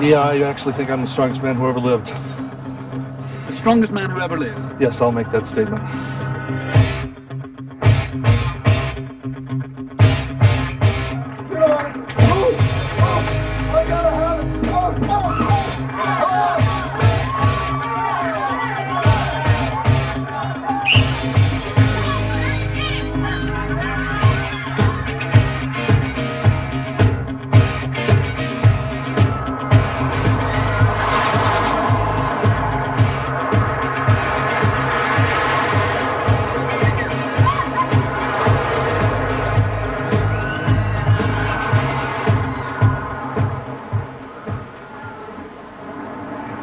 Yeah, I actually think I'm the strongest man who ever lived. The strongest man who ever lived? Yes, I'll make that statement.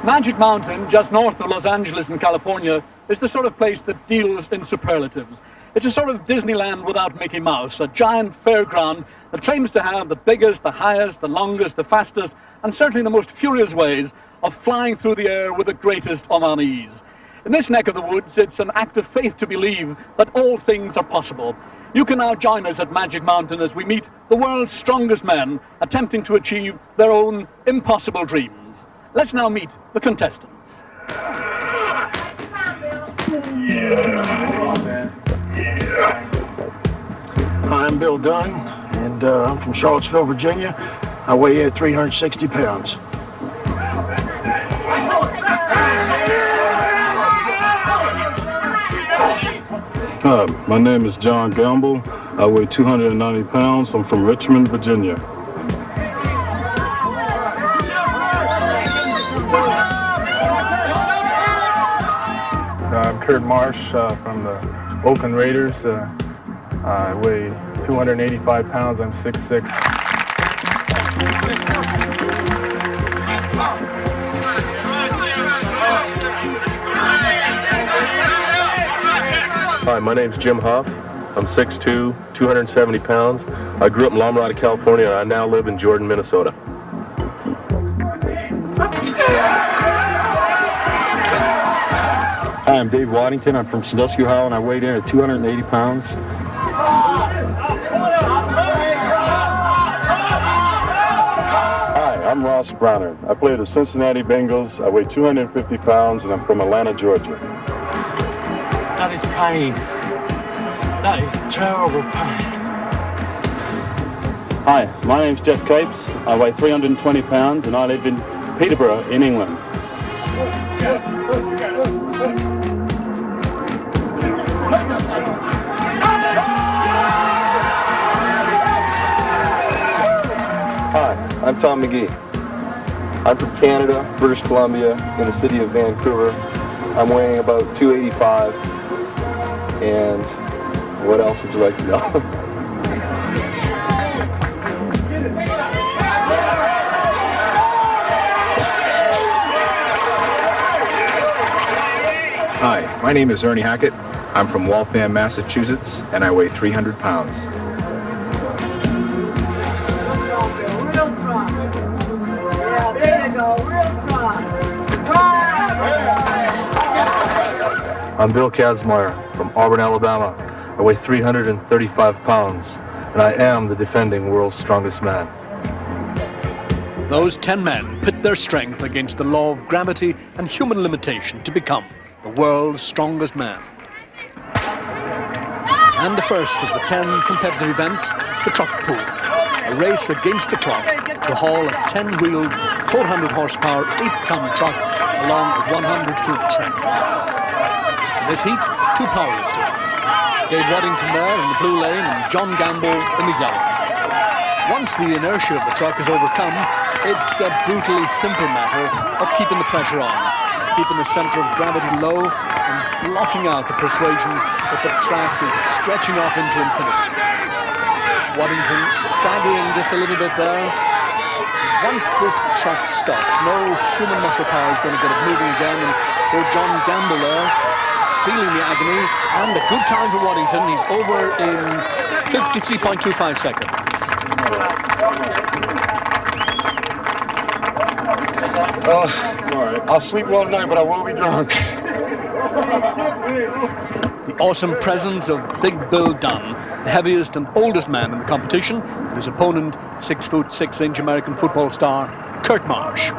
Magic Mountain, just north of Los Angeles in California, is the sort of place that deals in superlatives. It's a sort of Disneyland without Mickey Mouse, a giant fairground that claims to have the biggest, the highest, the longest, the fastest, and certainly the most furious ways of flying through the air with the greatest of unease. In this neck of the woods, it's an act of faith to believe that all things are possible. You can now join us at Magic Mountain as we meet the world's strongest men attempting to achieve their own impossible dreams. Let's now meet the contestants. Hi, I'm Bill Dunn, and I'm from Charlottesville, Virginia. I weigh in at 360 pounds. Hi, my name is John Gamble. I weigh 290 pounds. I'm from Richmond, Virginia. I'm Kurt Marsh from the Oakland Raiders. I weigh 285 pounds. I'm 6'6". Hi, my name's Jim Huff. I'm 6'2", 270 pounds. I grew up in La Mirada, California, and I now live in Jordan, Minnesota. Hi, I'm Dave Waddington. I'm from Sandusky, Ohio, and I weighed in at 280 pounds. Hi, I'm Ross Bronner. I play the Cincinnati Bengals. I weigh 250 pounds, and I'm from Atlanta, Georgia. That is pain. That is terrible pain. Hi, my name's Jeff Capes. I weigh 320 pounds, and I live in Peterborough in England. Hi, I'm Tom McGee. I'm from Canada, British Columbia, in the city of Vancouver. I'm weighing about 285. And what else would you like to know? Hi, my name is Ernie Hackett. I'm from Waltham, Massachusetts, and I weigh 300 pounds. Real strong. Yeah, there you go, real strong. I'm Bill Kazmaier from Auburn, Alabama. I weigh 335 pounds, and I am the defending world's strongest man. Those 10 men pit their strength against the law of gravity and human limitation to become the world's strongest man. And the first of the 10 competitive events, the truck pull, a race against the clock to haul a 10-wheeled, 400-horsepower, 8-ton truck along a 100-foot track. In this heat, 2 powerlifters, Dave Waddington there in the blue lane and John Gamble in the yellow. Once the inertia of the truck is overcome, it's a brutally simple matter of keeping the pressure on, keeping the center of gravity low, and blocking out the persuasion that the track is stretching off into infinity. Waddington staggering just a little bit there. Once this truck stops, no human muscle power is going to get it moving again, and poor John Gamble there, feeling the agony, and a good time for Waddington. He's over in 53.25 seconds. All right. I'll sleep well tonight, but I will be drunk. The awesome presence of Big Bill Dunn, the heaviest and oldest man in the competition, and his opponent, 6'6" American football star, Kurt Marsh.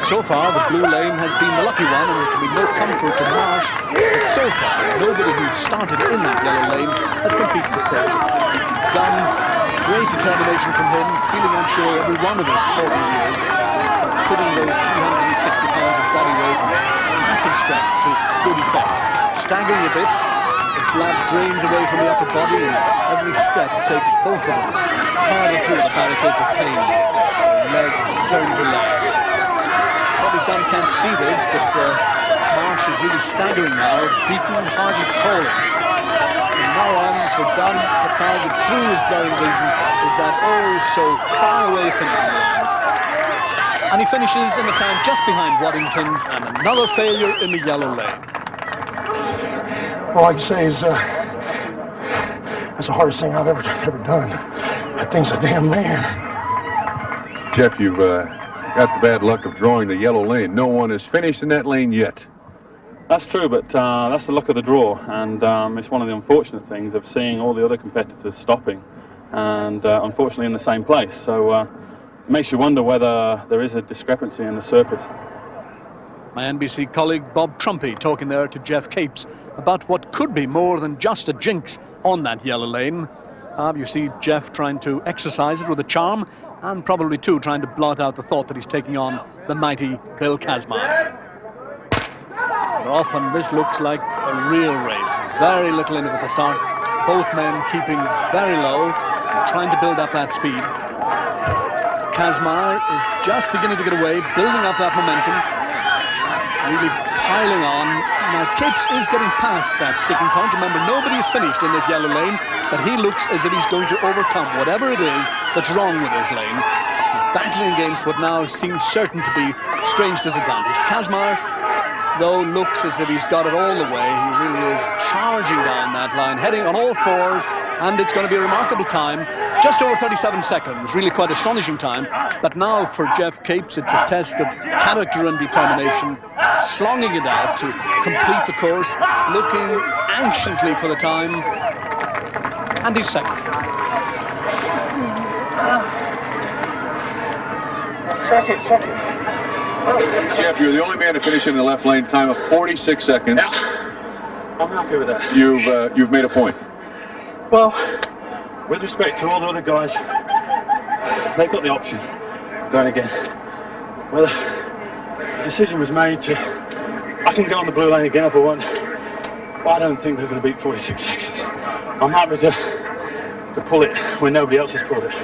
So far, the blue lane has been the lucky one, and there can be no comfort to Marsh. But so far, nobody who started in that yellow lane has completed the course. Done, great determination from him, feeling I'm sure every one of his 40 years, putting those 360 pounds of body weight and massive strength to good effect. Staggering a bit, as the blood drains away from the upper body, and every step takes both of them farther through the barricades of pain. Legs turn to legs. Probably Dunn can't see this, that Marsh is really staggering now, beaten, hardly falling. From now on, for Dunn, the target through his blurring vision is that so far away from him. And he finishes in the time just behind Waddington's, and another failure in the yellow lane. All I can say is that's the hardest thing I've ever done. That thing's a damn man. Jeff, you've got the bad luck of drawing the yellow lane. No one has finished in that lane yet. That's true, but that's the luck of the draw, and it's one of the unfortunate things of seeing all the other competitors stopping, and unfortunately in the same place. So it makes you wonder whether there is a discrepancy in the surface. My NBC colleague Bob Trumpy talking there to Jeff Capes about what could be more than just a jinx on that yellow lane. You see Jeff trying to exercise it with a charm, and probably too trying to blot out the thought that he's taking on the mighty Bill Kazmaier. Often this looks like a real race. Very little in it at the start. Both men keeping very low, trying to build up that speed. Kazmaier is just beginning to get away, building up that momentum, really piling on. Now Capes is getting past that sticking point. Remember, nobody's finished in this yellow lane, but he looks as if he's going to overcome whatever it is that's wrong with this lane, battling against what now seems certain to be strange disadvantage. Kazmaier, though, looks as if he's got it all the way. He really is charging down that line, heading on all fours, and it's going to be a remarkable time. Just over 37 seconds, really quite astonishing time. But now for Jeff Capes, it's a test of character and determination, slonging it out to complete the course, looking anxiously for the time, and he's second. Check it. Jeff, you're the only man to finish in the left lane, time of 46 seconds. Yeah. I'm happy with that. You've made a point. Well, with respect to all the other guys, they've got the option of going again. Well, the decision was made I can go on the blue lane again if I want, but I don't think they're going to beat 46 seconds. I'm happy to pull it when nobody else has pulled it.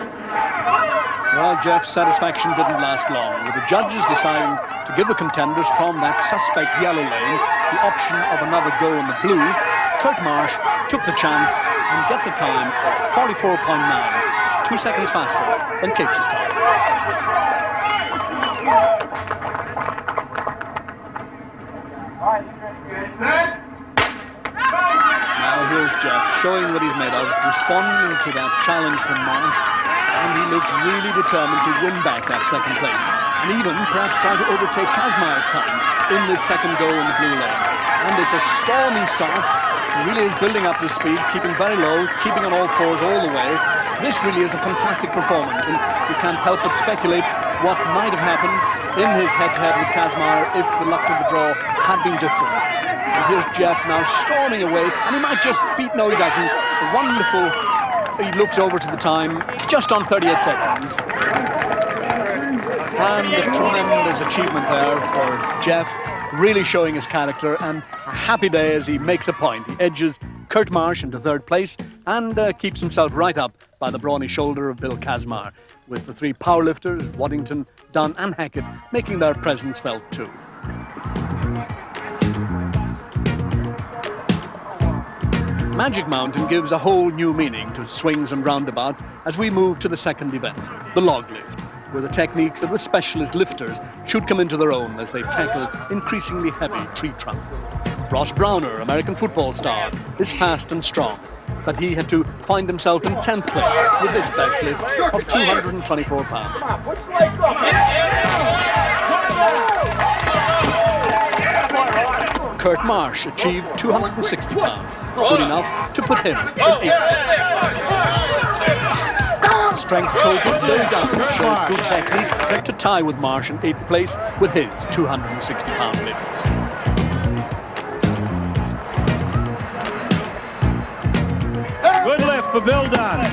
Well, Jeff's satisfaction didn't last long, with the judges deciding to give the contenders from that suspect yellow lane the option of another go in the blue. Kurt Marsh took the chance and gets a time of 44.9, 2 seconds faster than Capes' time. Now here's Jeff showing what he's made of, responding to that challenge from Marsh, and he looks really determined to win back that second place, and even perhaps try to overtake Kazmaier's time in this second go in the blue lane. And it's a storming start. He really is building up his speed, keeping very low, keeping on all fours all the way. This really is a fantastic performance, and you can't help but speculate what might have happened in his head-to-head with Kazmaier if the luck of the draw had been different. And here's Jeff now storming away, and he might just beat, no he doesn't. A wonderful, he looks over to the time, just on 38 seconds. And a tremendous achievement there for Jeff, really showing his character, and a happy day as he makes a point. He edges Kurt Marsh into third place and keeps himself right up by the brawny shoulder of Bill Kazmaier, with the three powerlifters, Waddington, Dunn and Hackett, making their presence felt too. Magic Mountain gives a whole new meaning to swings and roundabouts as we move to the second event, the log lift, where the techniques of the specialist lifters should come into their own as they tackle increasingly heavy tree trunks. Ross Browner, American football star, is fast and strong, but he had to find himself in 10th place with this best lift of 224 pounds. Kurt Marsh achieved 260 pounds, good enough to put him in 8th place. Strength coach Bill Dunn showed good technique to tie with Marsh in 8th place with his 260 pound limit. Good lift for Bill Dunn.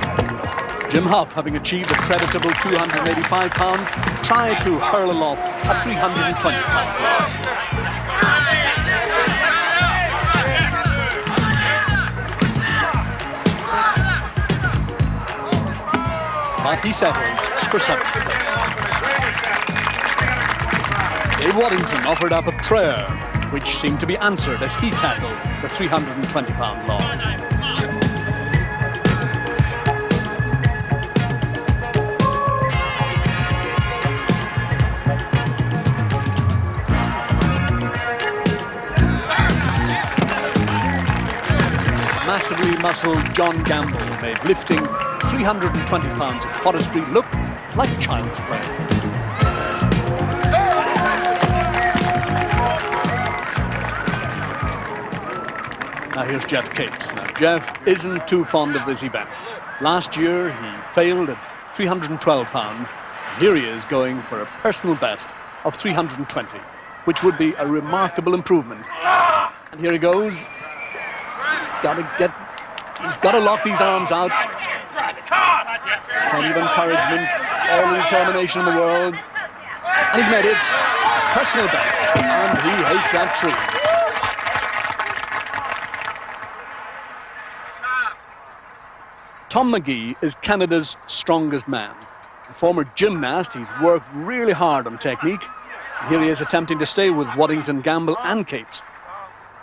Jim Huff, having achieved a creditable 285 pounds, tried to hurl aloft a 320 pound log. But he settled for 7th place. Dave Waddington offered up a prayer, which seemed to be answered as he tackled the 320 pound log. Massively muscled John Gamble made lifting 320 pounds of forestry look like child's play. Now here's Jeff Capes. Now Jeff isn't too fond of this event. Last year he failed at 312 pounds. Here he is going for a personal best of 320, which would be a remarkable improvement. And here he goes. He's got to lock these arms out. Plenty of encouragement, all the determination in the world. And he's made it. Personal best. And he hates that tree. Tom McGee is Canada's strongest man. A former gymnast, he's worked really hard on technique. And here he is attempting to stay with Waddington, Gamble and Capes.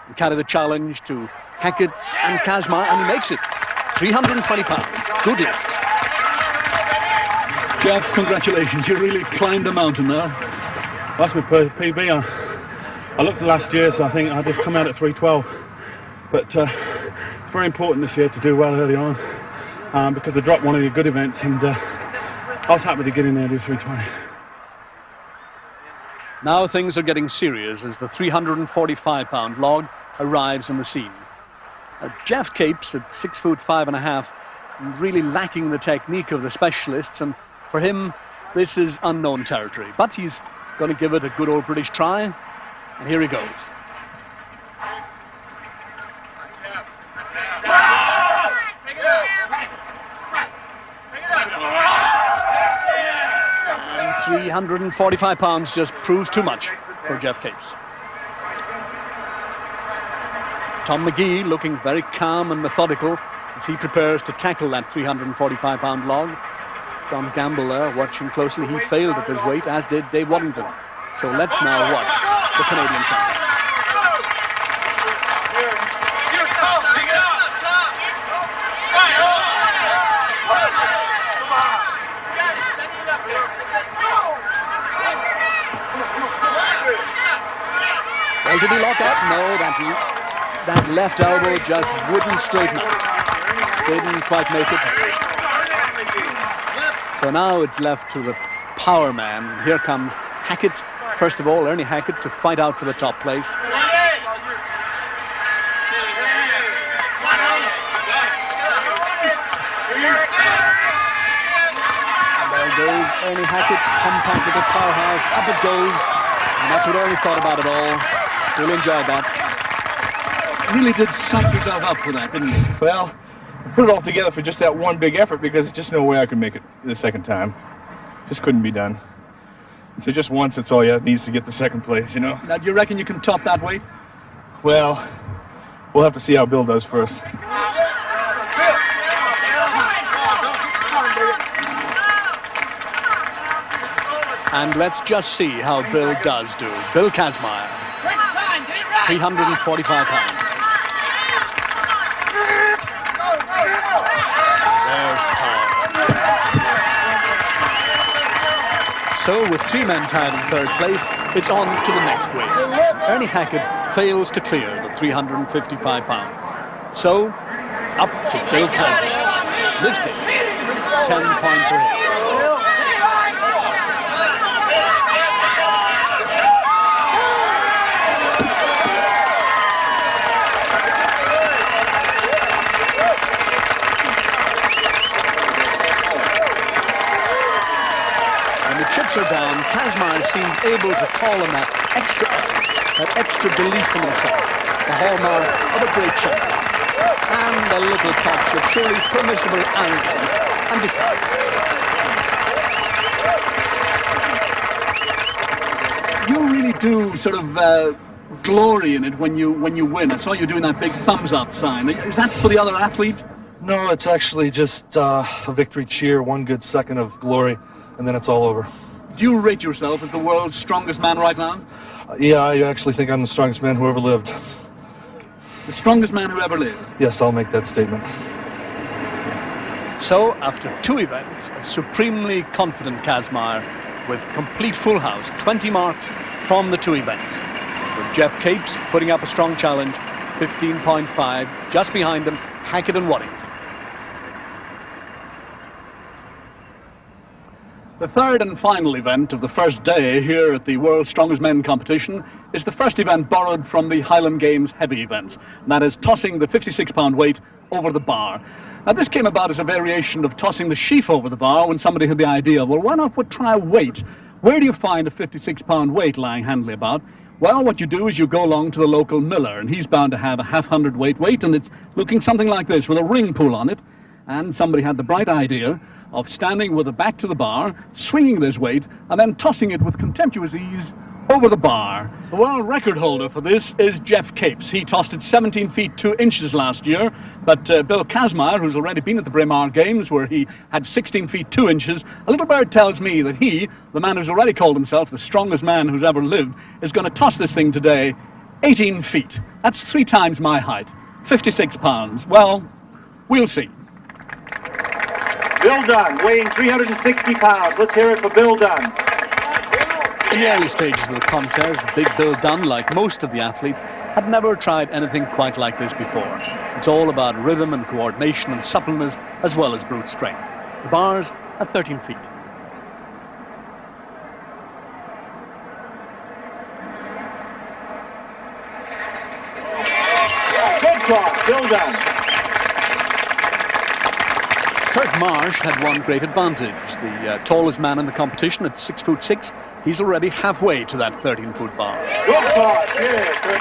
And carry the challenge to Hackett and Kazma, and he makes it. 320 pounds. Good lift. Jeff, congratulations. You really climbed a mountain there. That's my PB. I looked at last year, so I think I just come out at 312. But it's very important this year to do well early on because they dropped one of the good events, and I was happy to get in there and do 320. Now things are getting serious as the 345 pound log arrives on the scene. Jeff Capes at 6'5.5", really lacking the technique of the specialists, and for him this is unknown territory. But he's going to give it a good old British try, and here he goes. And 345 pounds just proves too much for Jeff Capes. Tom McGee looking very calm and methodical as he prepares to tackle that 345 pound log. John Gamble there watching closely. He failed at this weight, as did Dave Waddington. So let's now watch the Canadian champion. Well, did he lock up? No, that left elbow just wouldn't straighten up. Didn't quite make it. So now it's left to the power man. Here comes Hackett. First of all, Ernie Hackett to fight out for the top place. And there goes Ernie Hackett, compacted the powerhouse. Up it goes. And that's what Ernie thought about it all. Really enjoyed that. Really did psych yourself up for that, didn't you? Well, I put it all together for just that one big effort because there's just no way I could make it the second time. Just couldn't be done. So just once, that's all you needs to get the second place, you know? Now, do you reckon you can top that weight? Well, we'll have to see how Bill does first. And let's just see how Bill does do. Bill Kazmaier, 345 pounds. There's power. So with 3 men tied in 3rd place, it's on to the next weight. Ernie Hackett fails to clear the 355 pounds. So it's up to Bill Kazmaier. Lift this, 10 points ahead. on, Kazmaier seemed able to call on that extra effort, that extra belief in himself, the hallmark of a great champion, and a little touch of surely permissible arrogance and defiance. You really do sort of glory in it when you win. I saw you doing that big thumbs up sign. Is that for the other athletes? No, it's actually just a victory cheer, one good second of glory, and then it's all over. Do you rate yourself as the world's strongest man right now? Yeah, I actually think I'm the strongest man who ever lived. The strongest man who ever lived? Yes, I'll make that statement. So, after 2 events, a supremely confident Kazmaier with complete full house, 20 marks from the 2 events. With Jeff Capes putting up a strong challenge, 15.5, just behind him, Hackett and Waddington. The third and final event of the first day here at the World's Strongest Men competition is the first event borrowed from the Highland Games heavy events, and that is tossing the 56-pound weight over the bar. Now, this came about as a variation of tossing the sheaf over the bar when somebody had the idea, well, why not try a weight? Where do you find a 56-pound weight lying handily about? Well, what you do is you go along to the local miller, and he's bound to have a half-hundredweight weight, and it's looking something like this with a ring pull on it. And somebody had the bright idea of standing with the back to the bar, swinging this weight, and then tossing it with contemptuous ease over the bar. The world record holder for this is Jeff Capes. He tossed it 17 feet 2 inches last year, but Bill Kazmaier, who's already been at the Braemar Games where he had 16 feet 2 inches, a little bird tells me that he, the man who's already called himself the strongest man who's ever lived, is going to toss this thing today 18 feet. That's 3 times my height, 56 pounds. Well, we'll see. Bill Dunn, weighing 360 pounds. Let's hear it for Bill Dunn. In the early stages of the contest, Big Bill Dunn, like most of the athletes, had never tried anything quite like this before. It's all about rhythm and coordination and suppleness as well as brute strength. The bars at 13 feet. Good cross, Bill Dunn. Kurt Marsh had one great advantage. The tallest man in the competition at 6'6", he's already halfway to that 13-foot bar. Good cross, yeah, Kurt.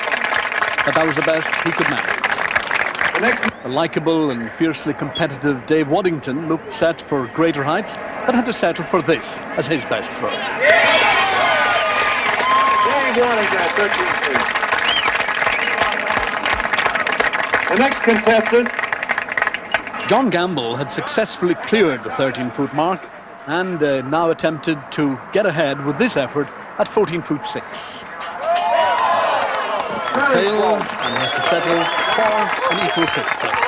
But that was the best he could manage. The likeable and fiercely competitive Dave Waddington looked set for greater heights, but had to settle for this as his best throw. Dave Waddington at 13 feet. The next contestant, John Gamble had successfully cleared the 13-foot mark and now attempted to get ahead with this effort at 14'6". Fails and has to settle for an equal 5th place.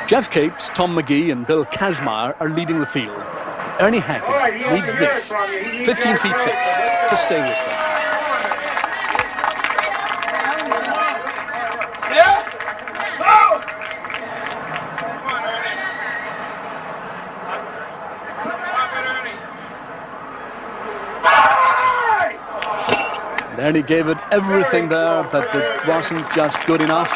Jeff Capes, Tom McGee and Bill Kazmaier are leading the field. Ernie Hackett needs this, 15 feet 6, to stay with them. Ernie gave it everything there, but it wasn't just good enough.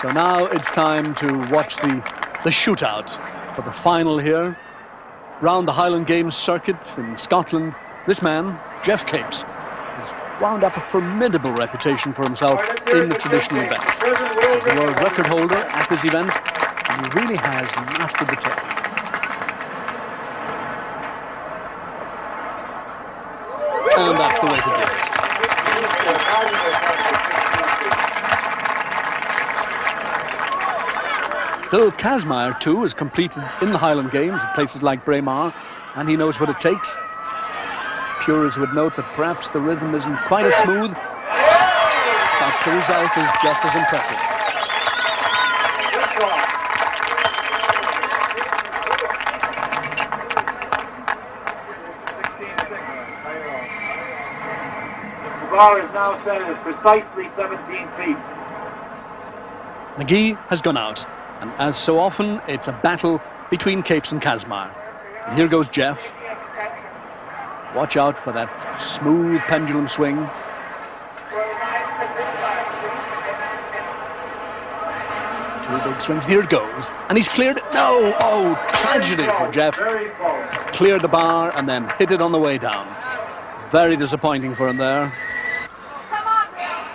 So now it's time to watch the shootout for the final here. Round the Highland Games circuit in Scotland, this man, Jeff Capes, has wound up a formidable reputation for himself in the traditional events. He's the world record holder at this event, and he really has mastered the technique. And that's the way to do it. Bill Kazmaier, too, is completed in the Highland Games at places like Braemar, and he knows what it takes. Purists would note that perhaps the rhythm isn't quite as smooth, but the result is just as impressive. The bar is now set at precisely 17 feet. McGee has gone out, and as so often, it's a battle between Capes and Kazmaier. And here goes Jeff. Watch out for that smooth pendulum swing. Two big swings. Here it goes. And he's cleared it. No! Oh, tragedy for Jeff. Cleared the bar and then hit it on the way down. Very disappointing for him there.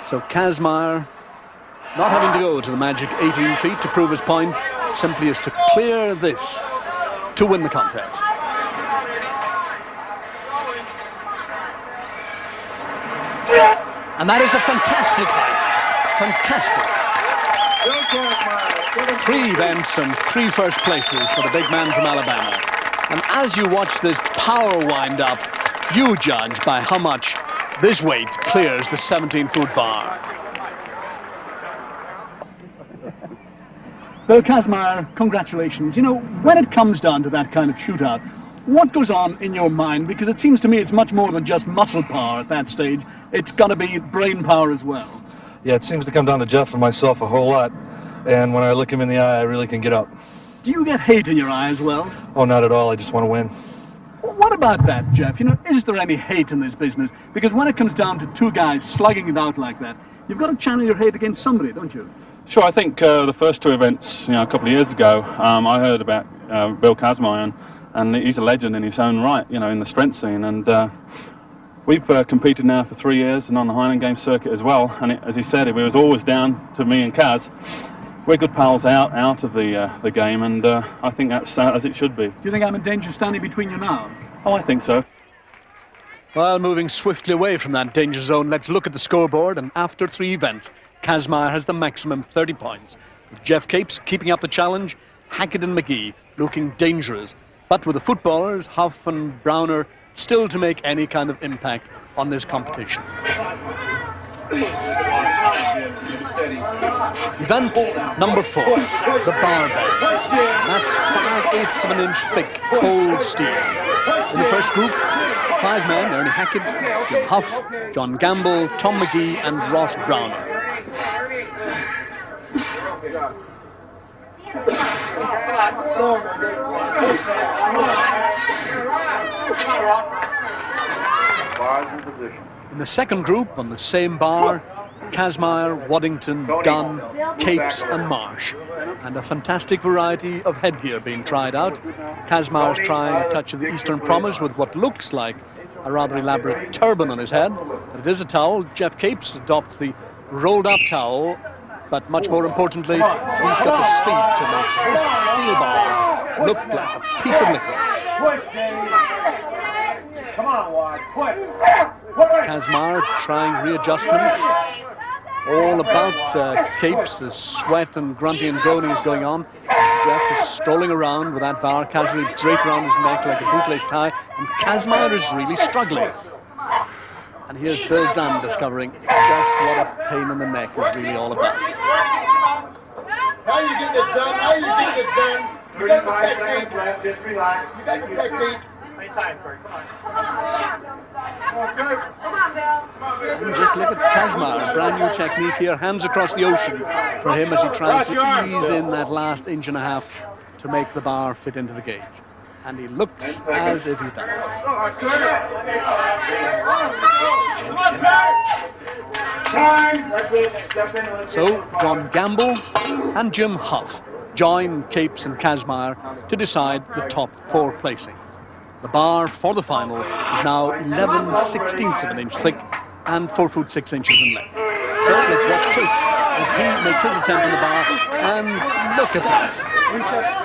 So Kazmaier, not having to go to the magic 18 feet to prove his point, simply is to clear this to win the contest. And that is a fantastic height. Fantastic. 3 events and 3 first places for the big man from Alabama. And as you watch this power wind up, you judge by how much this weight clears the 17-foot bar. Bill Kazmaier, congratulations. You know, when it comes down to that kind of shootout, what goes on in your mind? Because it seems to me it's much more than just muscle power at that stage. It's got to be brain power as well. Yeah, it seems to come down to Jeff and myself a whole lot. And when I look him in the eye, I really can get up. Do you get hate in your eye as well? Oh, not at all. I just want to win. What about that, Jeff? You know, is there any hate in this business? Because when it comes down to 2 guys slugging it out like that, you've got to channel your hate against somebody, don't you? Sure, I think the first 2 events, a couple of years ago, I heard about Bill Kazmaier, and he's a legend in his own right, in the strength scene. And we've competed now for 3 years and on the Highland Games circuit as well. And as he said, it was always down to me and Kaz. We're good pals out of the game, and I think that's as it should be. Do you think I'm in danger standing between you now? Oh, I think so. Well, moving swiftly away from that danger zone, let's look at the scoreboard. And after 3 events, Kazmaier has the maximum 30 points. With Jeff Capes keeping up the challenge, Hackett and McGee looking dangerous. But with the footballers, Huff and Browner, still to make any kind of impact on this competition. Event number 4, the barbell. And that's 5/8 of an inch thick cold steel. In the first group, 5 men: Ernie Hackett, Jim Huff, John Gamble, Tom McGee, and Ross Browner. In the second group, on the same bar, Kazmaier, Waddington, Dunn, Capes and Marsh. And a fantastic variety of headgear being tried out. Kazmaier's trying a touch of the Eastern Promise with what looks like a rather elaborate turban on his head. But it is a towel. Jeff Capes adopts the rolled-up towel. But much more importantly, he's got the speed to make this steel bar look like a piece of liquid. Come on, Wad, quick. Kazmaier trying readjustments. All about Capes, the sweat and grunting and groaning is going on. Jeff is strolling around with that bar casually draped around his neck like a bootlace tie, and Kazmaier is really struggling. And here's Bill Dunn discovering just what a pain in the neck is really all about. How you getting it done? How you getting it done? You got the technique. Left, just relax. You got the technique. Anytime, Kurt. Come on. And just look at Kazmaier, a brand new technique here, hands across the ocean for him as he tries to ease in that last 1.5 inches to make the bar fit into the gauge. And he looks as if he's done. So John Gamble and Jim Huff join Capes and Kazmaier to decide the top 4 placings. The bar for the final is now 11/16 of an inch thick and 4 foot 6 inches in length. So let's watch Capes as he makes his attempt on the bar, and look at that.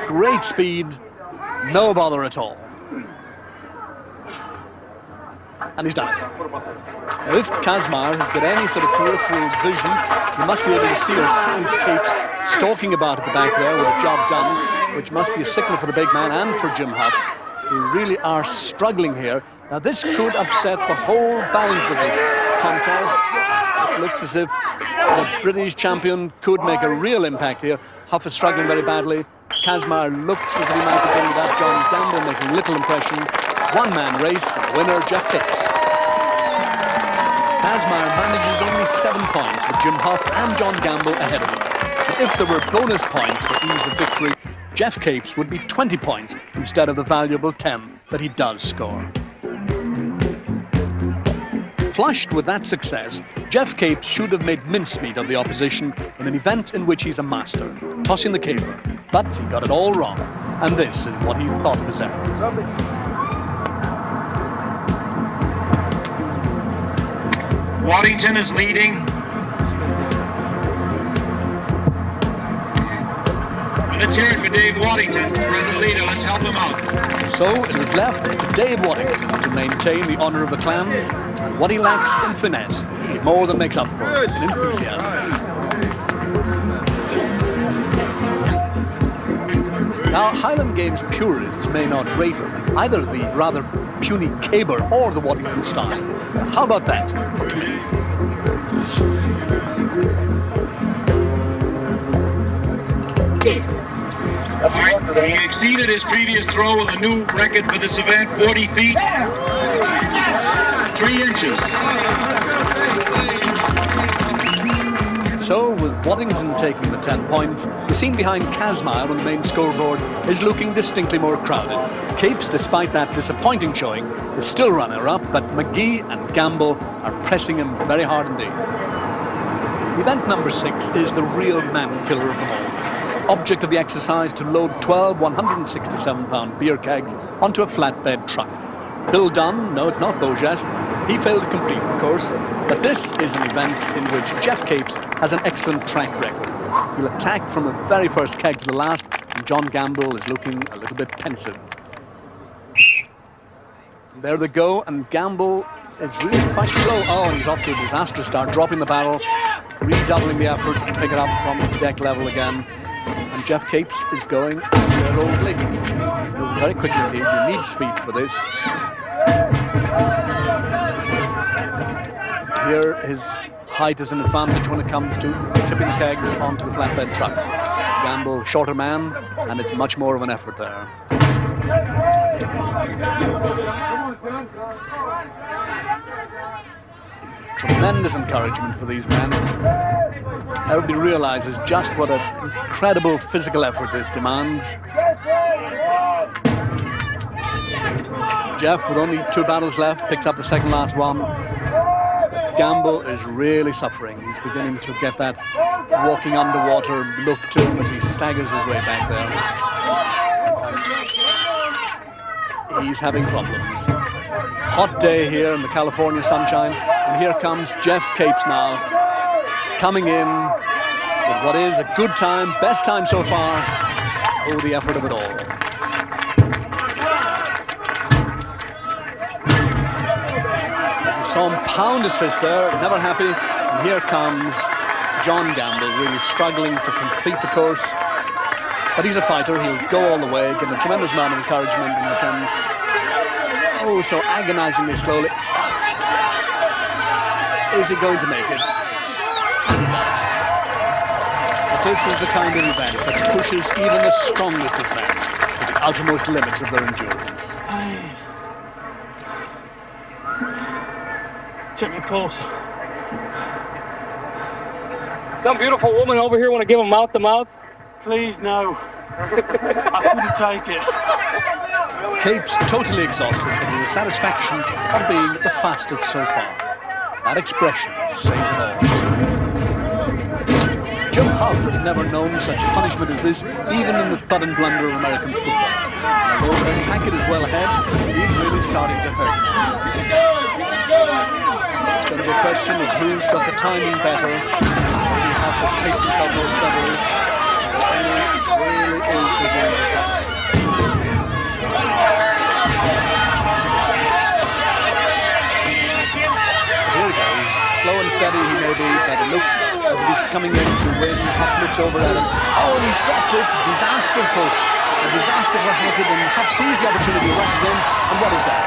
Great speed, no bother at all. And he's done it. Now, if Kazmaier has got any sort of peripheral vision, he must be able to see or sense Capes stalking about at the back there with a job done, which must be a signal for the big man and for Jim Huff, who really are struggling here. Now, this could upset the whole balance of this contest. It looks as if the British champion could make a real impact here. Huff is struggling very badly. Kazmaier looks as if he might be getting that. John Gamble making little impression. One-man race, and the winner, Jeff Capes. Kazmaier manages only 7 points, with Jim Huff and John Gamble ahead of him. But if there were bonus points for ease of victory, Jeff Capes would be 20 points instead of the valuable 10 that he does score. Flushed with that success, Jeff Capes should have made mincemeat of the opposition in an event in which he's a master. tossing the caber, but he got it all wrong, and this is what he thought of his effort. Waddington is leading. Let's hear it for Dave Waddington, present leader. Let's help him out. So it was left to Dave Waddington to maintain the honour of the clans, and what he lacks in finesse, he more than makes up for in enthusiasm. Now, Highland Games purists may not rate either the rather puny caber or the Waddington style. How about that? That's a record. He exceeded his previous throw with a new record for this event, 40 feet, 3 inches. So, with Waddington taking the 10 points, the scene behind Casmire on the main scoreboard is looking distinctly more crowded. Capes, despite that disappointing showing, is still runner-up, but McGee and Gamble are pressing him very hard indeed. Event number 6 is the real man-killer of them all. Object of the exercise to load 12 167-pound beer kegs onto a flatbed truck. Bill Dunn, no, it's not Beaugest, he failed to complete the course, but this is an event in which Jeff Capes has an excellent track record. He'll attack from the very first keg to the last, and John Gamble is looking a little bit pensive. And there they go, and Gamble is really quite slow. Oh, and he's off to a disastrous start, dropping the barrel, redoubling the effort to pick it up from deck level again. And Jeff Capes is going after old Lee. Very quickly indeed, you need speed for this. Here his height is an advantage when it comes to tipping the kegs onto the flatbed truck. Gamble, shorter man, and it's much more of an effort there. Tremendous encouragement for these men. Everybody realizes just what an incredible physical effort this demands. Jeff, with only 2 battles left, picks up the second last one. But Gamble is really suffering. He's beginning to get that walking underwater look to him as he staggers his way back there. He's having problems. Hot day here in the California sunshine, and here comes Jeff Capes now, coming in with what is a good time, best time so far. Oh, the effort of it all. We saw him pound his fist there, never happy. And here comes John Gamble, really struggling to complete the course. But he's a fighter, he'll go all the way, give him a tremendous amount of encouragement in the returns. Oh, so agonizingly slowly. Is he going to make it? And he does. But this is the kind of event that pushes even the strongest of men to the outermost limits of their endurance. Check my pulse. Some beautiful woman over here want to give him mouth to mouth? Please, no. I couldn't take it. Capes totally exhausted, but with the satisfaction of being the fastest so far. That expression says it all. Jim Howe has never known such punishment as this, even in the thud and blunder of American football. And although Ernie Hackett is well ahead, he's really starting to hurt. It's going to be a question of who's got the timing better. Ernie Hackett has paced himself more steadily. Ernie really is beginning to suffer. Slow and steady he may be, but it looks as if he's coming in to win. Huff looks over at him. Oh, and he's dropped it. Disaster for Hackett, and Huff sees the opportunity, rushes in. And what is that?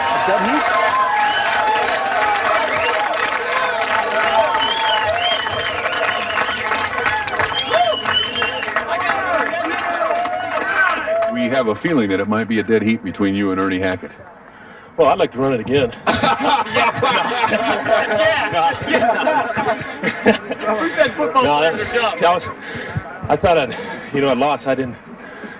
We have a feeling that it might be a dead heat between you and Ernie Hackett. Well, I'd like to run it again. Who said football players are dumb? That was, I thought I'd lost. I didn't.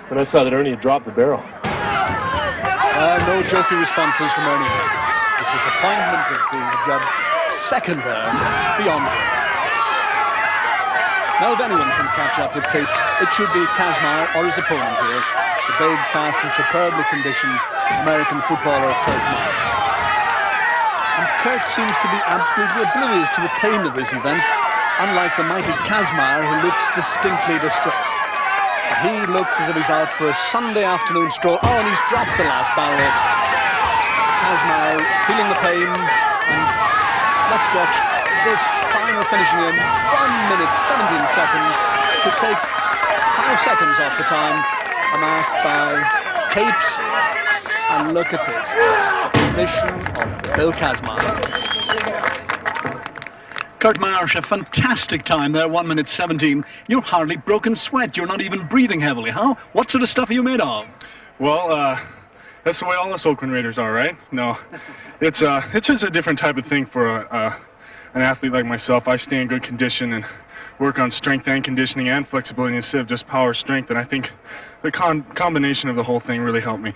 When I saw that Ernie had dropped the barrel. No jokey responses from Ernie. The disappointment of being adjudged second there, beyond him. Now, if anyone can catch up with Capes, it should be Kazmaier or his opponent here, the big, fast and superbly conditioned American footballer Kurt Marsh. And Kurt seems to be absolutely oblivious to the pain of this event, unlike the mighty Kazmaier, who looks distinctly distressed. But he looks as if he's out for a Sunday afternoon stroll. Oh, and he's dropped the last barrel. Kazmaier feeling the pain, and let's watch this final finishing in 1 minute 17 seconds to take 5 seconds off the time amassed by Capes. And look at this, the mission of Bill Kazmaier. Kurt Marsh, a fantastic time there, 1 minute 17. You're hardly broken sweat. You're not even breathing heavily. How? What sort of stuff are you made of? Well, that's the way all us Oakland Raiders are, right? No, it's just a different type of thing for an athlete like myself. I stay in good condition and work on strength and conditioning and flexibility instead of just power strength, and I think the combination of the whole thing really helped me.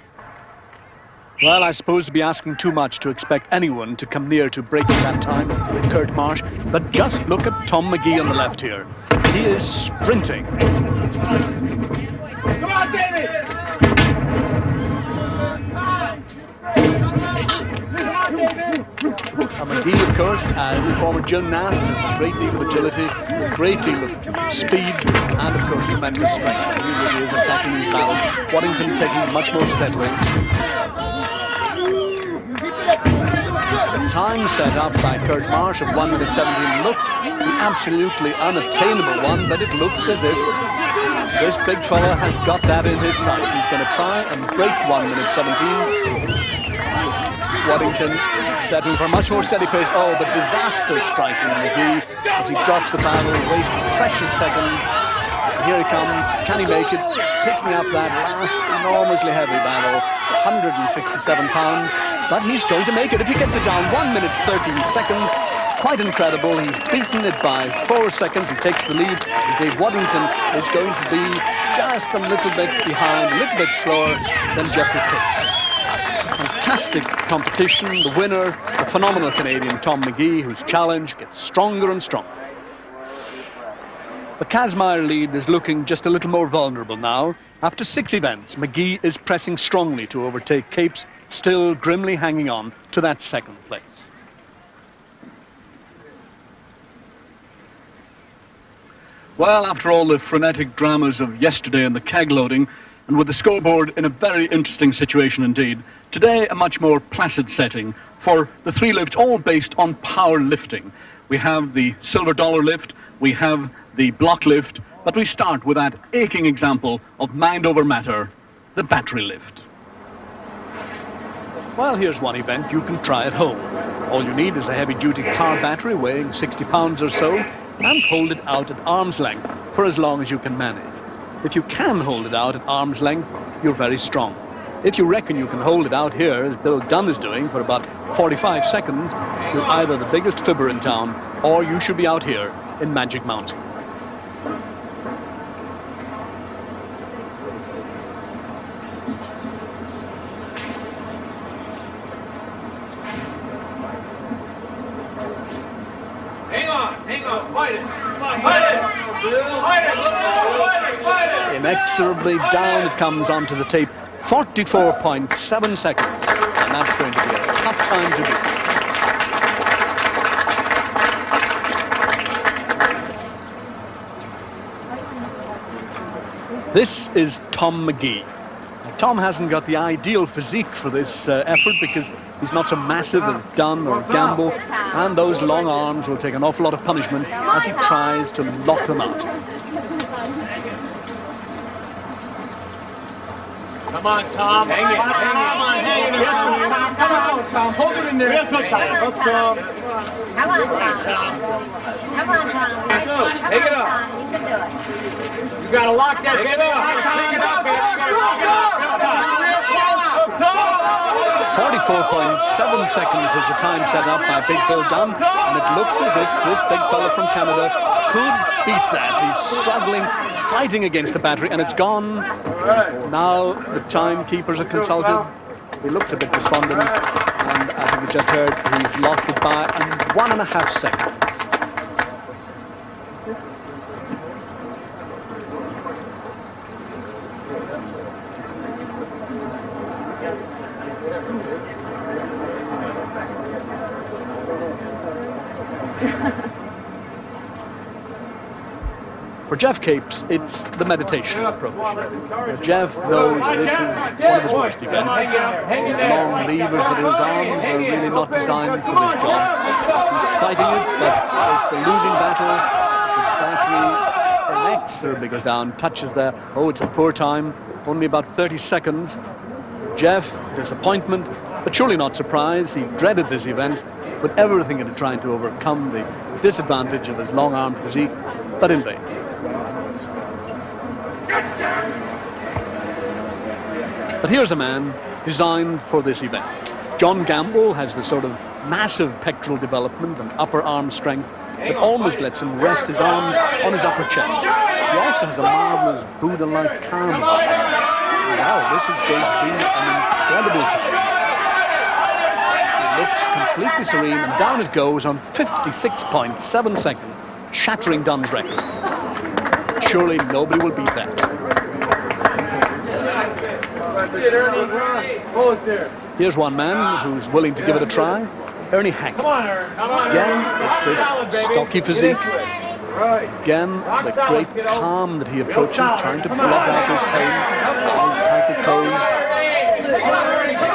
Well, I suppose to be asking too much to expect anyone to come near to breaking that time with Kurt Marsh, but just look at Tom McGee on the left here. He is sprinting. Come on, David! McGee, of course, as a former gymnast, has a great deal of agility, a great deal of speed, and of course tremendous strength. He really is attacking these battles. Waddington taking it much more steadily. The time set up by Kurt Marsh of 1 minute 17 looked the absolutely unattainable one, but it looks as if this big fella has got that in his sights. He's going to try and break 1 minute 17. Waddington setting for a much more steady pace. Oh, the disaster striking McGee as he drops the barrel, wastes precious seconds. Here he comes. Can he make it? Picking up that last enormously heavy barrel, 167 pounds. But he's going to make it if he gets it down. 1 minute 13 seconds. Quite incredible. He's beaten it by 4 seconds. He takes the lead. And Dave Waddington is going to be just a little bit behind, a little bit slower than Jeffrey Capes. Fantastic competition. The winner, the phenomenal Canadian Tom McGee, whose challenge gets stronger and stronger. The Kazmaier lead is looking just a little more vulnerable now. After 6 events, McGee is pressing strongly to overtake Capes, still grimly hanging on to that second place. Well, after all the frenetic dramas of yesterday and the keg loading, and with the scoreboard in a very interesting situation indeed, today a much more placid setting for the 3 lifts, all based on power lifting. We have the silver dollar lift, we have the block lift, but we start with that aching example of mind over matter, the battery lift. Well, here's one event you can try at home. All you need is a heavy-duty car battery weighing 60 pounds or so, and hold it out at arm's length for as long as you can manage. If you can hold it out at arm's length, you're very strong. If you reckon you can hold it out here, as Bill Dunn is doing, for about 45 seconds, you're either the biggest fibber in town, or you should be out here in Magic Mountain. Hang on, fight it! Fight it! Inexorably down it comes onto the tape. 44.7 seconds. And that's going to be a tough time to beat. This is Tom McGee. Now, Tom hasn't got the ideal physique for this effort because he's not so massive as Dunn or Gamble, and those long arms will take an awful lot of punishment as he tries to lock them out. Come on, Tom. Hang it. Come on, hang it. Come on, Tom. Hold it in there. Real good, Tom. Let's go. Come on, Tom. Come on, Tom. Take it up. You can do it. You gotta lock that. Get up. Take it up, baby. 44.7 seconds was the time set up by Big Bill Dunn, and it looks as if this big fella from Canada could beat that. He's struggling, fighting against the battery, and it's gone. Now the timekeepers are consulted. He looks a bit despondent, and I think we just heard he's lost it by 1.5 seconds. For Jeff Capes, it's the meditation approach. Jeff knows this is one of his worst events. These long levers that are his arms are really not designed for this job. He's fighting it, but it's a losing battle. The battery inexorably goes down, touches there. Oh, it's a poor time. Only about 30 seconds. Jeff, disappointment, but surely not surprised. He dreaded this event, put everything into trying to overcome the disadvantage of his long-armed physique, but in vain. But here's a man designed for this event. John Gamble has the sort of massive pectoral development and upper arm strength that almost lets him rest his arms on his upper chest. He also has a marvelous Buddha-like calm about him. Wow, this is going to be an incredible time. He looks completely serene, and down it goes on 56.7 seconds, shattering Dunn's record. Surely nobody will beat that. Here's one man who's willing to give it a try, Ernie Hackett. Again, it's this stocky physique. Again, the great calm that he approaches, trying to block out his pain, eyes tightly closed.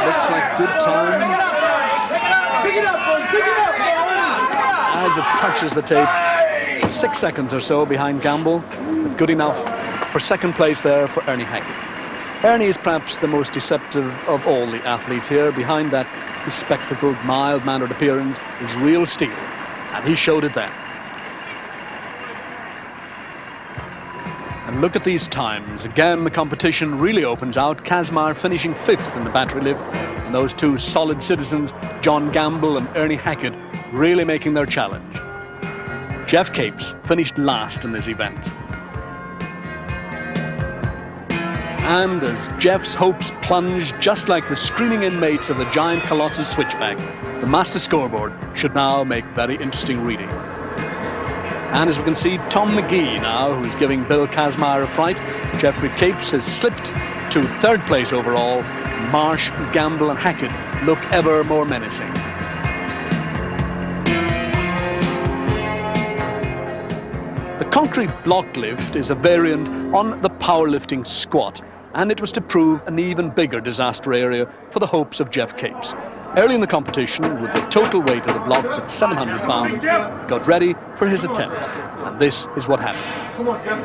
Looks like good time. As it touches the tape, 6 seconds or so behind Gamble, but good enough for second place there for Ernie Hackett. Ernie is perhaps the most deceptive of all the athletes here. Behind that bespectacled, mild-mannered appearance is real steel, and he showed it then. And look at these times. Again, the competition really opens out. Kazmar finishing 5th in the battery lift, and those two solid citizens, John Gamble and Ernie Hackett, really making their challenge. Jeff Capes finished last in this event. And as Jeff's hopes plunge, just like the screaming inmates of the giant Colossus switchback, the master scoreboard should now make very interesting reading. And as we can see, Tom McGee now, who's giving Bill Kazmar a fright. Jeffrey Capes has slipped to 3rd place overall. Marsh, Gamble and Hackett look ever more menacing. The concrete block lift is a variant on the powerlifting squat, and it was to prove an even bigger disaster area for the hopes of Jeff Capes. Early in the competition, with the total weight of the blocks at 700 pounds, he got ready for his attempt, and this is what happened. Come on, Jeff.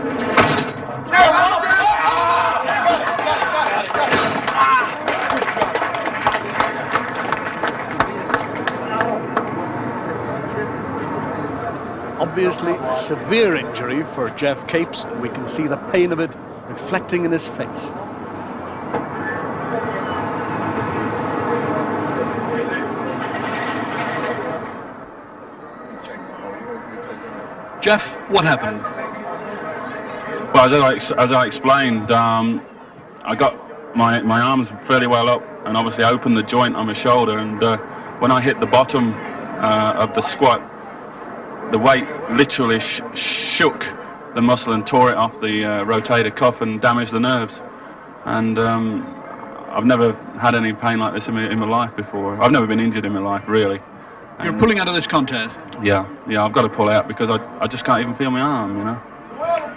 Obviously, a severe injury for Jeff Capes, and we can see the pain of it reflecting in his face. Jeff, what happened? Well, as I explained, I got my arms fairly well up and obviously opened the joint on my shoulder, and when I hit the bottom of the squat, the weight literally shook the muscle and tore it off the rotator cuff and damaged the nerves. And I've never had any pain like this in my life before. I've never been injured in my life, really. You're pulling out of this contest? Yeah, I've got to pull out because I just can't even feel my arm, you know.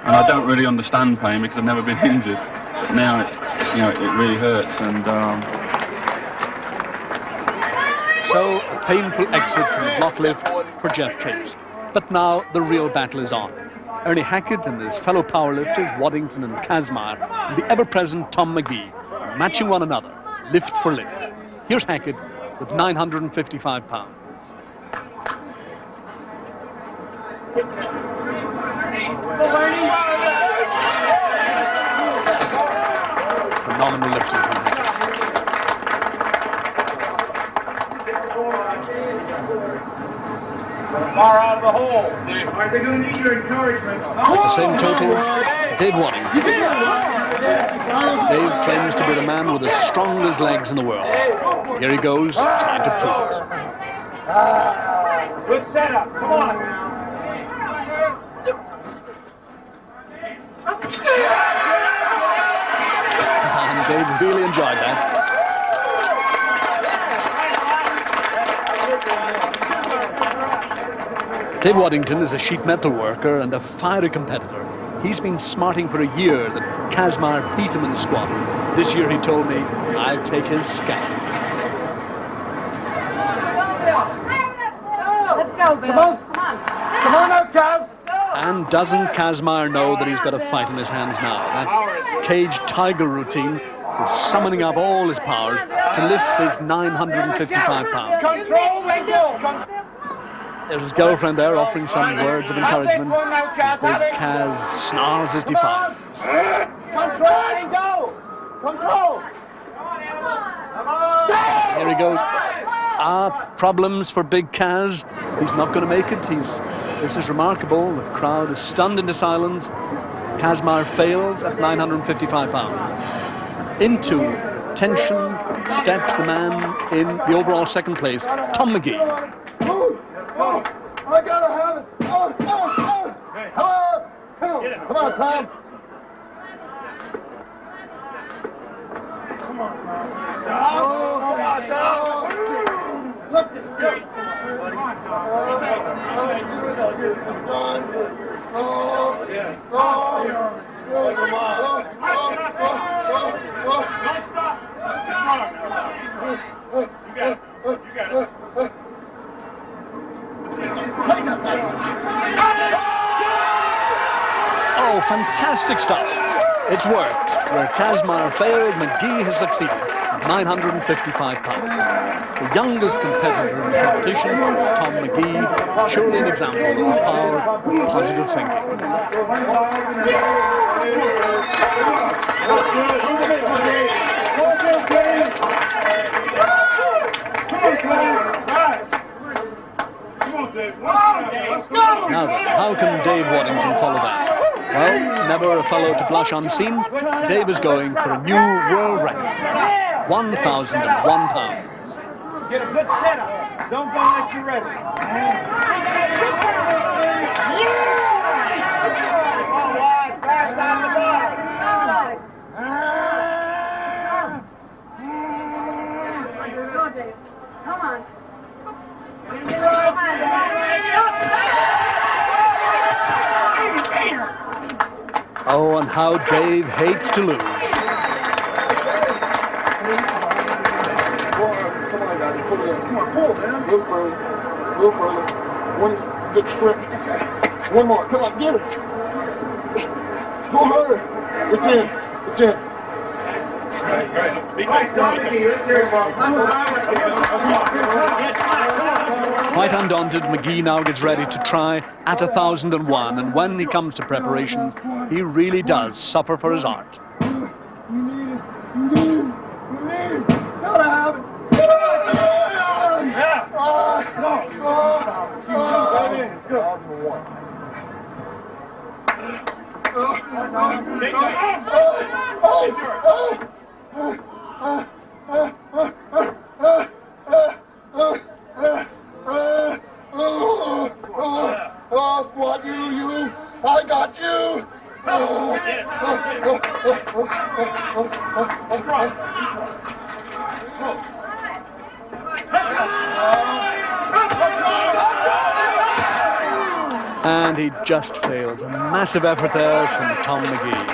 And I don't really understand pain because I've never been injured. But now, it really hurts. And so, a painful exit from the block lift for Jeff Capes. But now the real battle is on. Ernie Hackett and his fellow powerlifters, Waddington and Kazmar, and the ever-present Tom McGee, are matching one another, lift for lift. Here's Hackett with 955 pounds. Phenomenal lifting from Hackett. Far out of the hole. They're going to need your encouragement. The same total, Dave Waddington. Dave claims to be the man with the strongest legs in the world. Here he goes, trying to prove it. Good setup. Come on. And Dave really enjoyed that. Dave Waddington is a sheet metal worker and a fiery competitor. He's been smarting for a year that Kazmar beat him in the squat. This year he told me, I'll take his scalp. Let's go, Bill. Come on. Come on now, Cav. And doesn't Kazmar know that he's got a fight in his hands now? That cage tiger routine is summoning up all his powers to lift his 955 pounds. Control, let go. There's his girlfriend there offering some words of encouragement. Big Kaz snarls his defiance. Control and go. Control. Here he goes. Problems for Big Kaz. He's not going to make it. This is remarkable. The crowd is stunned into silence. Kazmar fails at 955 pounds. Into tension steps the man in the overall second place, Tom McGee. Oh, I gotta have it. Come on, Tom. Come on, Tom. Look to the Come on, Tom. It's gone. Don't stop. You got it. Oh, fantastic stuff. It's worked. Where Kazmar failed, McGee has succeeded at 955 pounds. The youngest competitor in the competition, Tom McGee, surely an example of the power of positive thinking. Now then, how can Dave Waddington follow that? Well, never a fellow to blush unseen, Dave is going for a new world record. 1,001 pounds. Get a good setup. Don't go unless you're ready. All right, fast on the bar. Go, Dave. Come on. Oh, and how Dave hates to lose. Come on, guys. Pull it in. Come on, pull, man. Move further. Move further. One good sprint. One more. Come on, get it. Pull harder. It's in. It's in. Quite undaunted, McGee now gets ready to try at 1,001, and when he comes to preparation, he really does suffer for his art. Squad, you, I got you. And he just fails. A massive effort there from Tom McGee.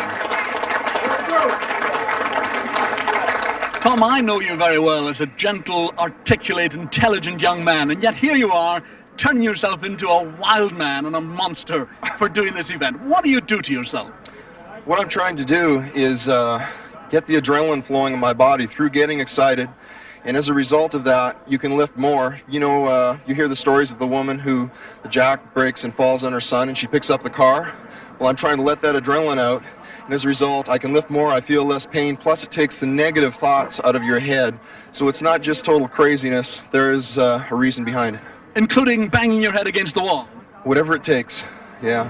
Tom, I know you very well as a gentle, articulate, intelligent young man, and yet here you are, turning yourself into a wild man and a monster for doing this event. What do you do to yourself? What I'm trying to do is get the adrenaline flowing in my body through getting excited, and as a result of that, you can lift more. You know, you hear the stories of the woman who the jack breaks and falls on her son, and she picks up the car. Well, I'm trying to let that adrenaline out, and as a result, I can lift more, I feel less pain, plus it takes the negative thoughts out of your head. So it's not just total craziness, there is a reason behind it. Including banging your head against the wall? Whatever it takes, yeah.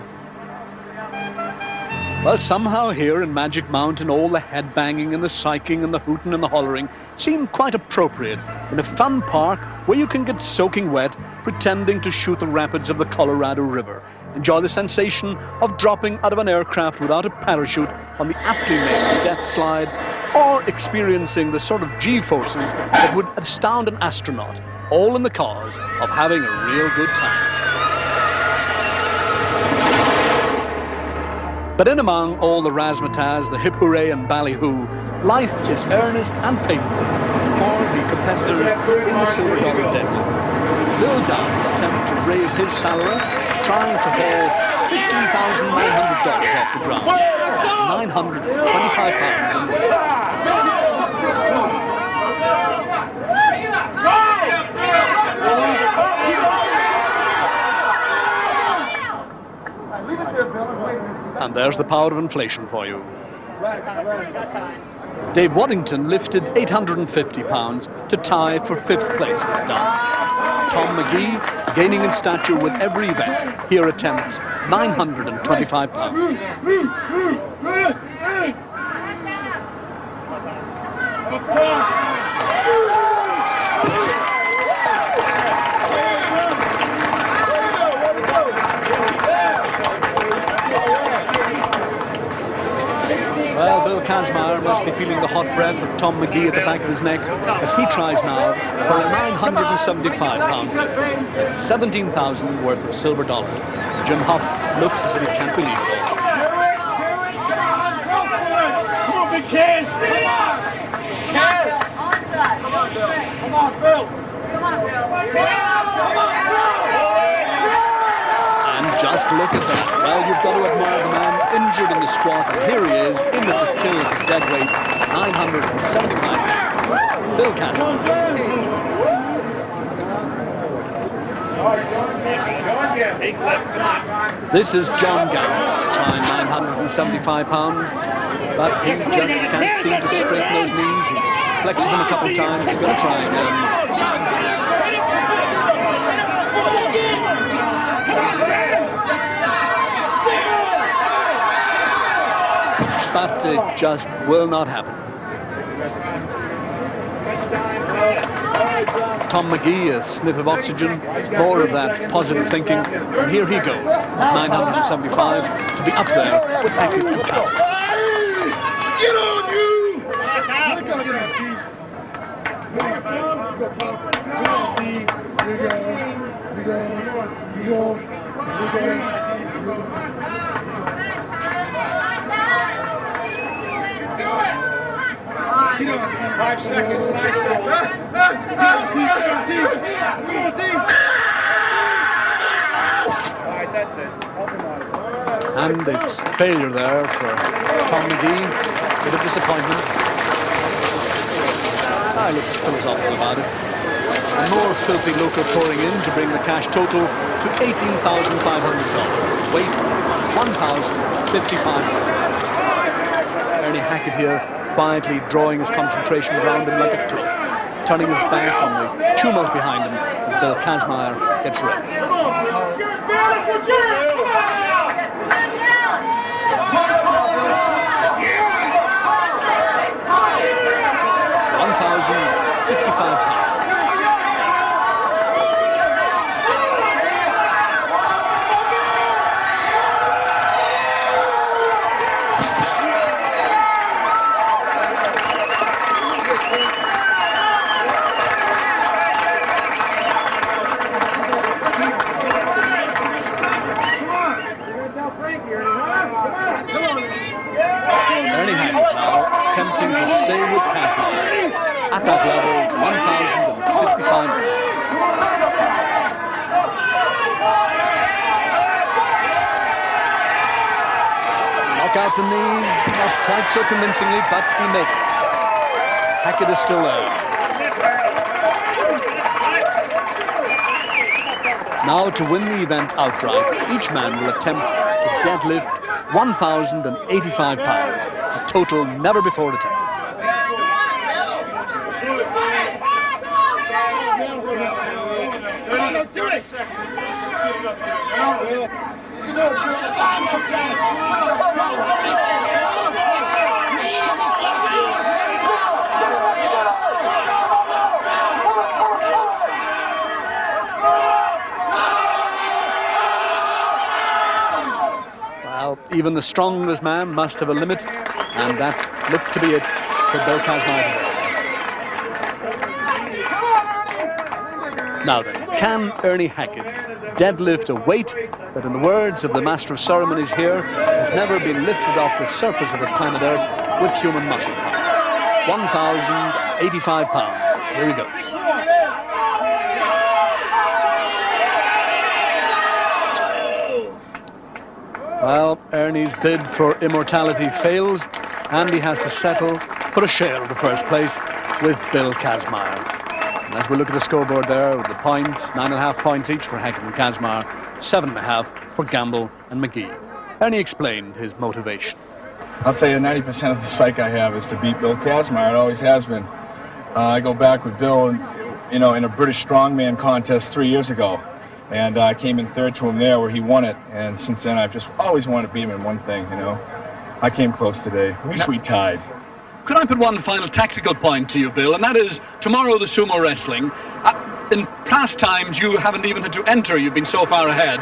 Well, somehow here in Magic Mountain, all the headbanging and the psyching and the hooting and the hollering seem quite appropriate in a fun park where you can get soaking wet pretending to shoot the rapids of the Colorado River, enjoy the sensation of dropping out of an aircraft without a parachute on the aptly named death slide, or experiencing the sort of G-forces that would astound an astronaut, all in the cause of having a real good time. But in among all the razzmatazz, the hip hooray and ballyhoo, life is earnest and painful for the competitors in the silver dollar deadlift. Bill Dunn will attempt to raise his salary, trying to haul $15,900 off the ground. That's 925 pounds in weight. And there's the power of inflation for you. Dave Waddington lifted 850 pounds to tie for 5th place with Dunn. Tom McGee, gaining in stature with every event, here attempts 925 pounds. Well, Bill Kazmaier must be feeling the hot breath of Tom McGee at the back of his neck as he tries now for a 975 pound. That's 17,000 worth of silver dollars. Jim Huff looks as if he can't believe it. Come on, big kids! Come on! Come on, Bill! Come on, Bill! And just look at that. Well, you've got to admire the man injured in the squat, and here he is in the kill at the dead weight, 975 pounds. Bill Cannon. This is John Gallagher, trying 975 pounds, but he just can't seem to straighten those knees. He flexes them a couple of times. He's going to try again. But it just will not happen. Tom McGee, a sniff of oxygen, more of that positive thinking, and here he goes, at 975, to be up there with Hackett and Towers. Get on, you! Get on, 5 seconds, nice shot. Alright, that's it. And it's failure there for Tom McGee. Bit of disappointment. He looks philosophical about it. And more filthy lucre pouring in to bring the cash total to $18,500. Weight, 1,055. Ernie Hackett here, quietly drawing his concentration around him like a cloak, turning his back on the tumult behind him as Bill Kazmaier gets ready. 1,055 pounds. Ernie Hackett now attempting to stay with Kazmaier at that level, 1,055. Knock out the knees, not quite so convincingly, but he made it. Hackett is still there. Now to win the event outright, each man will attempt to deadlift 1,085 pounds, a total never before attempted. Well, even the strongest man must have a limit, and that looked to be it for Bill Kazmaier today. Now then, Can Ernie Hackett deadlift a weight that, in the words of the Master of Ceremonies here, has never been lifted off the surface of the planet Earth with human muscle power? 1,085 pounds. Here he goes. Well, Ernie's bid for immortality fails, and he has to settle for a share of the first place with Bill Kazmaier. And as we look at the scoreboard there with the points, 9.5 points each for Hackett and Kazmaier, 7.5 for Gamble and McGee. Ernie explained his motivation. I'll tell you, 90% of the psyche I have is to beat Bill Kazmaier. It always has been. I go back with Bill, in a British Strongman contest 3 years ago. And I came in third to him there where he won it. And since then, I've just always wanted to beat him in one thing, I came close today. At least we tied. Could I put one final tactical point to you, Bill, and that is tomorrow the sumo wrestling. In past times, you haven't even had to enter. You've been so far ahead.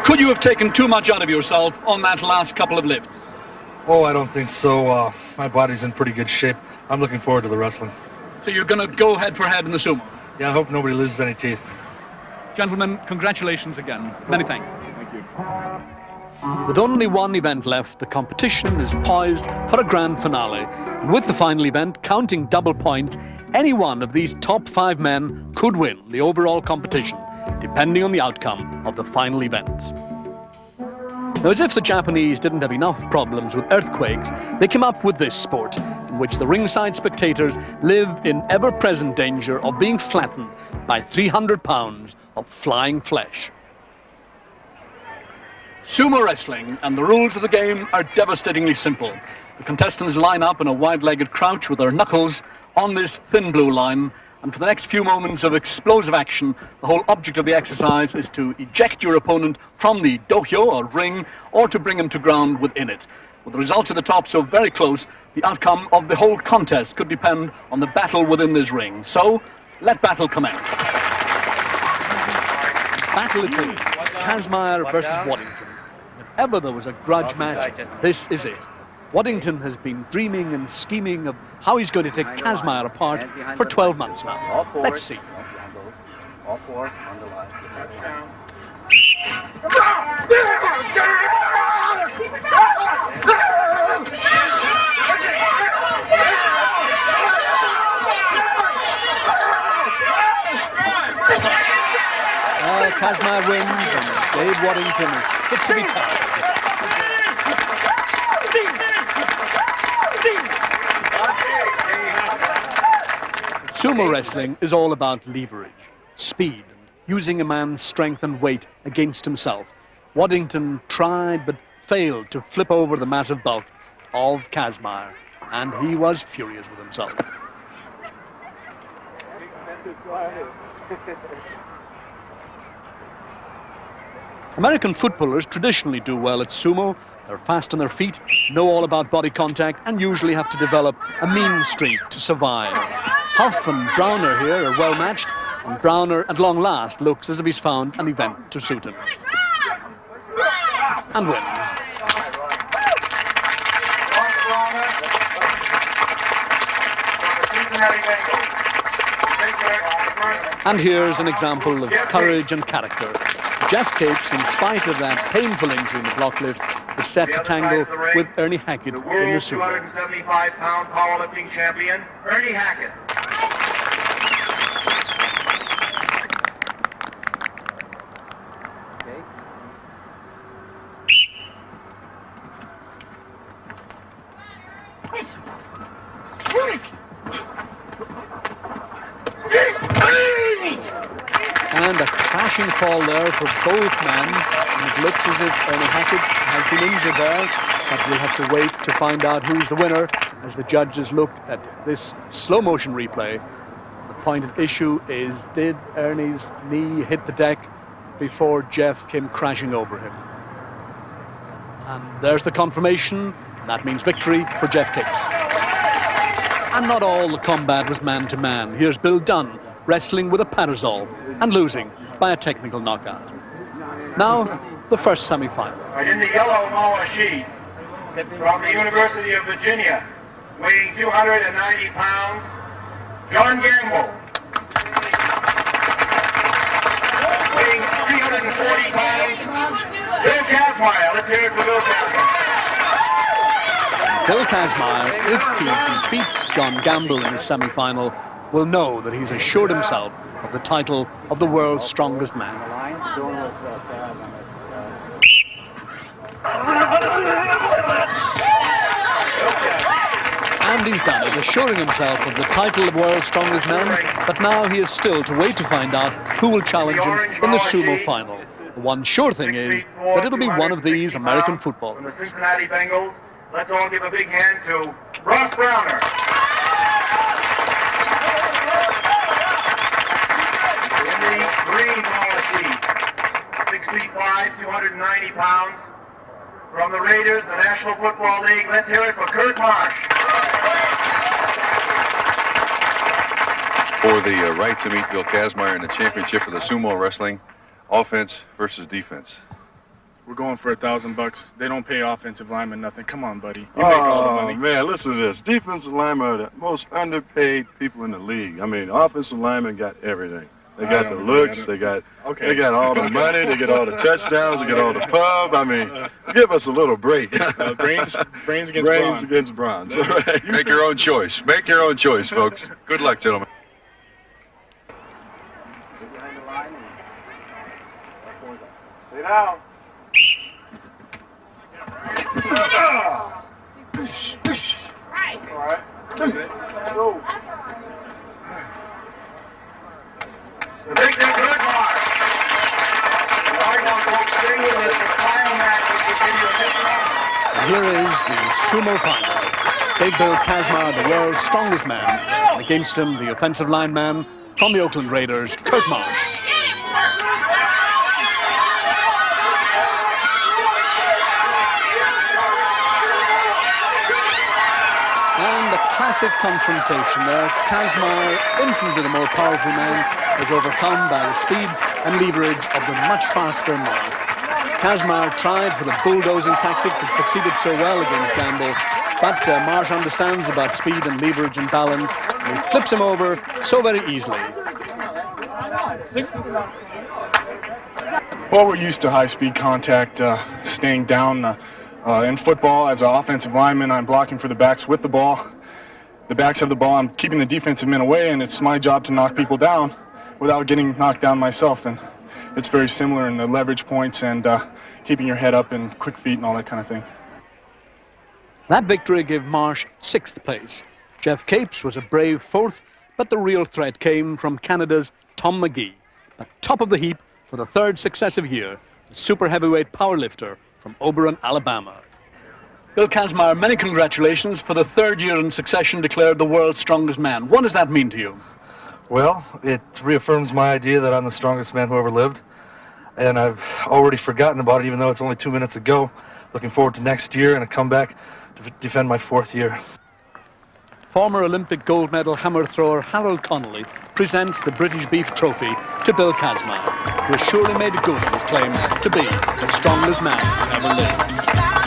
Could you have taken too much out of yourself on that last couple of lifts? Oh, I don't think so. My body's in pretty good shape. I'm looking forward to the wrestling. So you're going to go head for head in the sumo? Yeah, I hope nobody loses any teeth. Gentlemen, congratulations again. Many thanks. Thank you. With only one event left, the competition is poised for a grand finale. And with the final event counting double points, any one of these top 5 men could win the overall competition, depending on the outcome of the final events. Now, as if the Japanese didn't have enough problems with earthquakes, they came up with this sport, in which the ringside spectators live in ever-present danger of being flattened by 300 pounds of flying flesh. Sumo wrestling and the rules of the game are devastatingly simple. The contestants line up in a wide-legged crouch with their knuckles on this thin blue line, and for the next few moments of explosive action, the whole object of the exercise is to eject your opponent from the dohyo or ring, or to bring him to ground within it. With the results at the top so very close, the outcome of the whole contest could depend on the battle within this ring. So, let battle commence. Battle it is. Kazmaier versus Waddington. If ever there was a grudge match, this is it. Waddington has been dreaming and scheming of how he's going to take Kazmaier apart for 12 months now. Let's see. All four on the line. Kazmaier wins, and Dave Waddington is fit to be tied. Sumo wrestling is all about leverage, speed, and using a man's strength and weight against himself. Waddington tried but failed to flip over the massive bulk of Kazmaier, and he was furious with himself. American footballers traditionally do well at sumo. They're fast on their feet, know all about body contact, and usually have to develop a mean streak to survive. Huff and Browner here are well matched, and Browner at long last looks as if he's found an event to suit him. And wins. And here's an example of courage and character. Jeff Capes, in spite of that painful injury in the block lift, is set to tangle with Ernie Hackett in the sumo. 275-pound powerlifting champion, Ernie Hackett. And a crashing fall there for both men. And it looks as if Ernie Hackett has been injured there, but we'll have to wait to find out who's the winner as the judges look at this slow motion replay. The point at issue is, did Ernie's knee hit the deck before Jeff came crashing over him? And there's the confirmation, and that means victory for Jeff Capes. And not all the combat was man-to-man. Here's Bill Dunn wrestling with a parasol and losing by a technical knockout. Now, the first semi-final. Right in the yellow mala sheet, from the University of Virginia, weighing 290 pounds, John Gamble. Kazmaier. Let's hear it for Bill Kazmaier. Bill Kazmaier, if he defeats John Gamble in the semi-final, will know that he's assured himself of the title of the world's strongest man. And he's done it, assuring himself of the title of world's strongest man, but now he is still to wait to find out who will challenge him in the sumo final. The one sure thing is that it'll be one of these American footballers. From the Cincinnati Bengals, let's all give a big hand to Ross Browner. In the green ball sheet, 6'5", 290 pounds. From the Raiders, the National Football League, let's hear it for Kurt Marsh. For the right to meet Bill Kazmaier in the championship of the sumo wrestling, offense versus defense. We're going for $1,000. They don't pay offensive linemen nothing. Come on, buddy. You make all the money. Man, listen to this. Defensive linemen are the most underpaid people in the league. I mean, offensive linemen got everything. They got the looks, they got all the money, they get all the touchdowns, they get all the pub. I mean, give us a little break. Brains against bronze. Right. Make your own choice. Make your own choice, folks. Good luck, gentlemen. Sit down. All right. Go. The big Good Mark. The Argonauts will stay with us for final match with Virginia this round. Here is the sumo final. Big Bill Kazmaier, the world's strongest man, and against him, the offensive lineman from the Oakland Raiders, Kurt Marsh. And a classic confrontation there. Kazmaier, infinitely the more powerful man, is overcome by the speed and leverage of the much faster Mark. Kazmaier tried for the bulldozing tactics that succeeded so well against Gamble, but Marsh understands about speed and leverage and balance, and he flips him over so very easily. Well, we're used to high-speed contact, staying down. In football, as an offensive lineman, I'm blocking for the backs with the ball. The backs have the ball, I'm keeping the defensive men away, and it's my job to knock people down without getting knocked down myself. And it's very similar in the leverage points and keeping your head up and quick feet and all that kind of thing. That victory gave Marsh 6th place. Jeff Capes was a brave 4th, but the real threat came from Canada's Tom McGee, at top of the heap for the 3rd successive year, the super heavyweight powerlifter from Oberon, Alabama. Bill Kazmaier, many congratulations for the 3rd year in succession declared the world's strongest man. What does that mean to you? Well, it reaffirms my idea that I'm the strongest man who ever lived. And I've already forgotten about it, even though it's only 2 minutes ago. Looking forward to next year and a comeback to defend my 4th year. Former Olympic gold medal hammer thrower Harold Connolly presents the British Beef Trophy to Bill Kazmaier, who has surely made good on his claim to be the strongest man who ever lived.